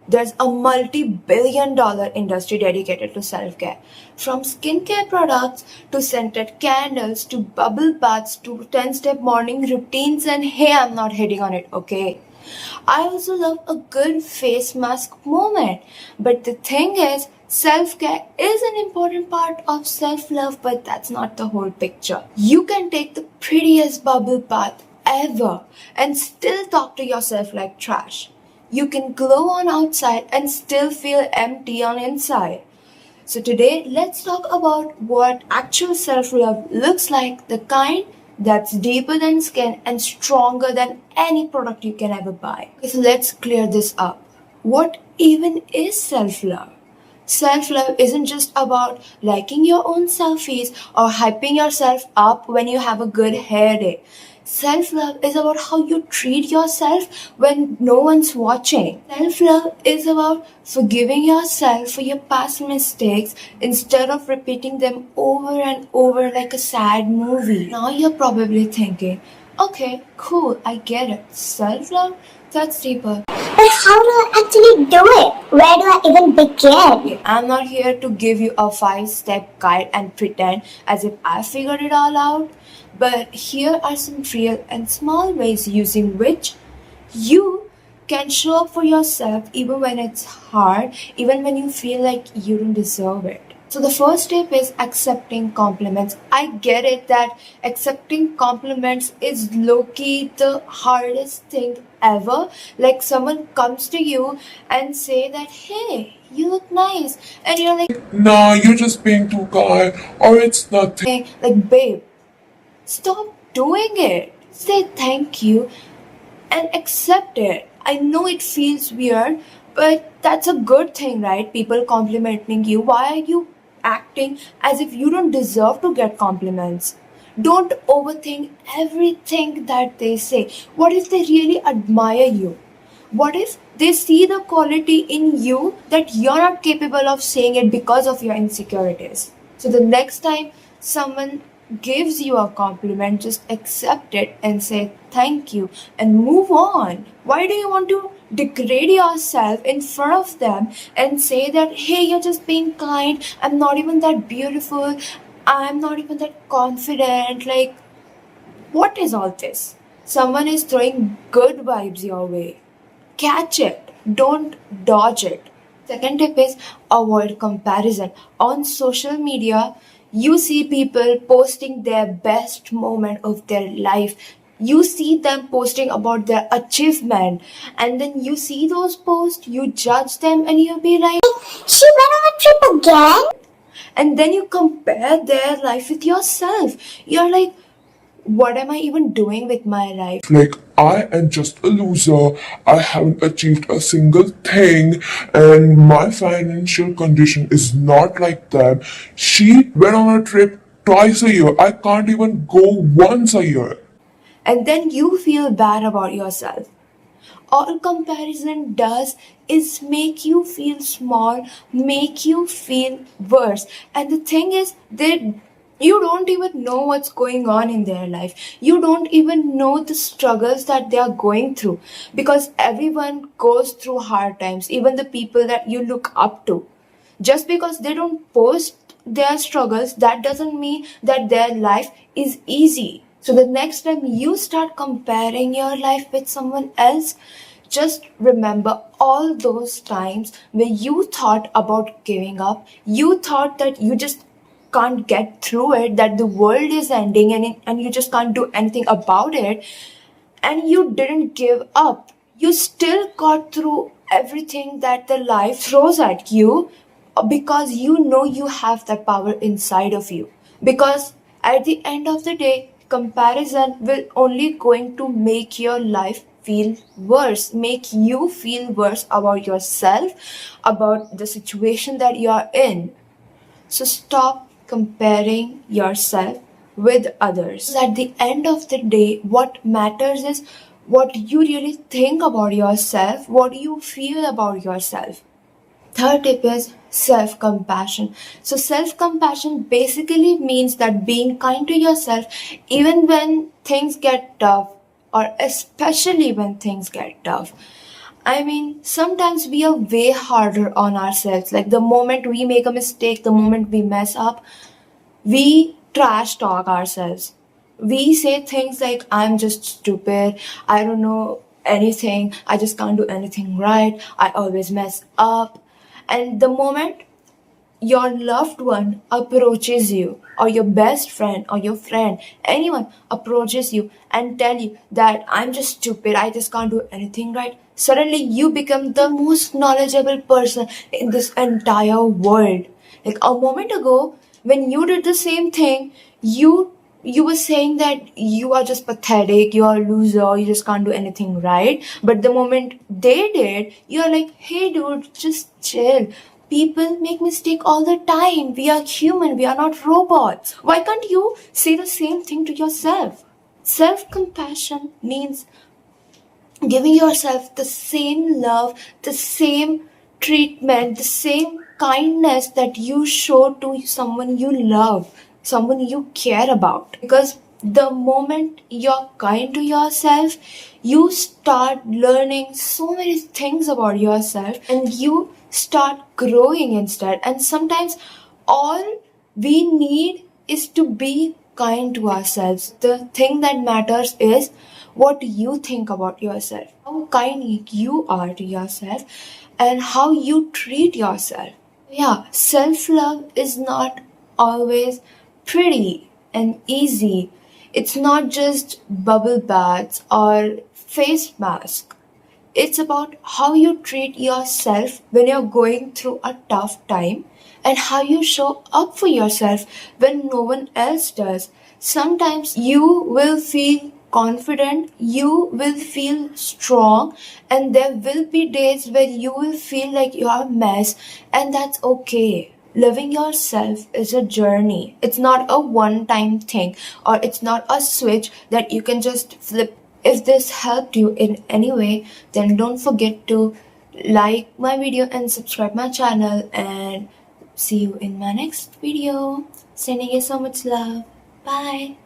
There's a multi-billion-dollar industry dedicated to self-care. From skincare products to scented candles to bubble baths to 10-step morning routines, and hey, I'm not hitting on it, okay? I also love a good face mask moment. But the thing is, self-care is an important part of self-love, but that's not the whole picture. You can take the prettiest bubble bath ever and still talk to yourself like trash. You can glow on outside and still feel empty on inside. So today, let's talk about what actual self-love looks like, the kind that's deeper than skin and stronger than any product you can ever buy. Okay, so let's clear this up. What even is self-love? Self-love isn't just about liking your own selfies or hyping yourself up when you have a good hair day. Self-love is about how you treat yourself when no one's watching. Self-love is about forgiving yourself for your past mistakes instead of repeating them over and over like a sad movie. Now you're probably thinking, okay, cool, I get it. Self-love? That's deeper. But how do I actually do it? Where do I even begin? I'm not here to give you a 5-step guide and pretend as if I figured it all out, but here are some real and small ways using which you can show up for yourself even when it's hard, even when you feel like you don't deserve it. So the first step is accepting compliments. I get it that accepting compliments is low-key the hardest thing ever. Like someone comes to you and say that, hey, you look nice. And you're Nah, you're just being too kind, or it's nothing. like, babe, stop doing it. Say thank you and accept it. I know it feels weird, but that's a good thing, right? People complimenting you. Why are you acting as if you don't deserve to get compliments? Don't overthink everything that they say. What if they really admire you? What if they see the quality in you that you're not capable of saying it because of your insecurities? So the next time someone gives you a compliment, just accept it and say thank you and move on. Why do you want to degrade yourself in front of them and say that, hey, you're just being kind, I'm not even that beautiful, I'm not even that confident? Like, what is all this? Someone is throwing good vibes your way. Catch it, don't dodge it. Second tip is avoid comparison. On social media, you see people posting their best moment of their life. You see them posting about their achievement, and then you see those posts, you judge them, and you be like, She went on a trip again? and then you compare their life with yourself. You're like, what am I even doing with my life? Like, I am just a loser. I haven't achieved a single thing, and my financial condition is not like them. She went on a trip twice a year. I can't even go once a year. And then you feel bad about yourself. All comparison does is make you feel small, make you feel worse. And the thing is, you don't even know what's going on in their life. You don't even know the struggles that they are going through, because everyone goes through hard times, even the people that you look up to. Just because they don't post their struggles, that doesn't mean that their life is easy. So the next time you start comparing your life with someone else, just remember all those times where you thought about giving up. You thought that you just can't get through it, that the world is ending and you just can't do anything about it. And you didn't give up. You still got through everything that the life throws at you, because you know you have that power inside of you. Because at the end of the day, comparison will only going to make your life feel worse, make you feel worse about yourself, about the situation that you are in. So stop comparing yourself with others. At the end of the day, what matters is what you really think about yourself, what you feel about yourself. Third tip is self compassion. So, self compassion basically means that being kind to yourself even when things get tough, or especially when things get tough. I mean, sometimes we are way harder on ourselves. Like the moment we make a mistake, the moment we mess up, we trash talk ourselves. We say things like, I'm just stupid, I don't know anything, I just can't do anything right, I always mess up. And the moment your loved one approaches you, or your best friend or your friend, anyone approaches you and tell you that I'm just stupid, I just can't do anything right, suddenly you become the most knowledgeable person in this entire world. Like a moment ago, when you did the same thing, you were saying that you are just pathetic, you are a loser, you just can't do anything right. But the moment they did, you're like, hey dude, just chill. People make mistake all the time. We are human, we are not robots. Why can't you say the same thing to yourself? Self-compassion means giving yourself the same love, the same treatment, the same kindness that you show to someone you love, someone you care about. Because the moment you're kind to yourself, you start learning so many things about yourself and you start growing instead. And sometimes all we need is to be kind to ourselves. The thing that matters is what you think about yourself, how kind you are to yourself, and how you treat yourself. Yeah, self love is not always pretty and easy. It's not just bubble baths or face masks. It's about how you treat yourself when you're going through a tough time and how you show up for yourself when no one else does. Sometimes you will feel confident, you will feel strong, and there will be days where you will feel like you are a mess, and that's okay. Loving yourself is a journey. It's not a one time thing, or it's not a switch that you can just flip. If this helped you in any way, then don't forget to like my video and subscribe my channel, and see you in my next video. Sending you so much love. Bye.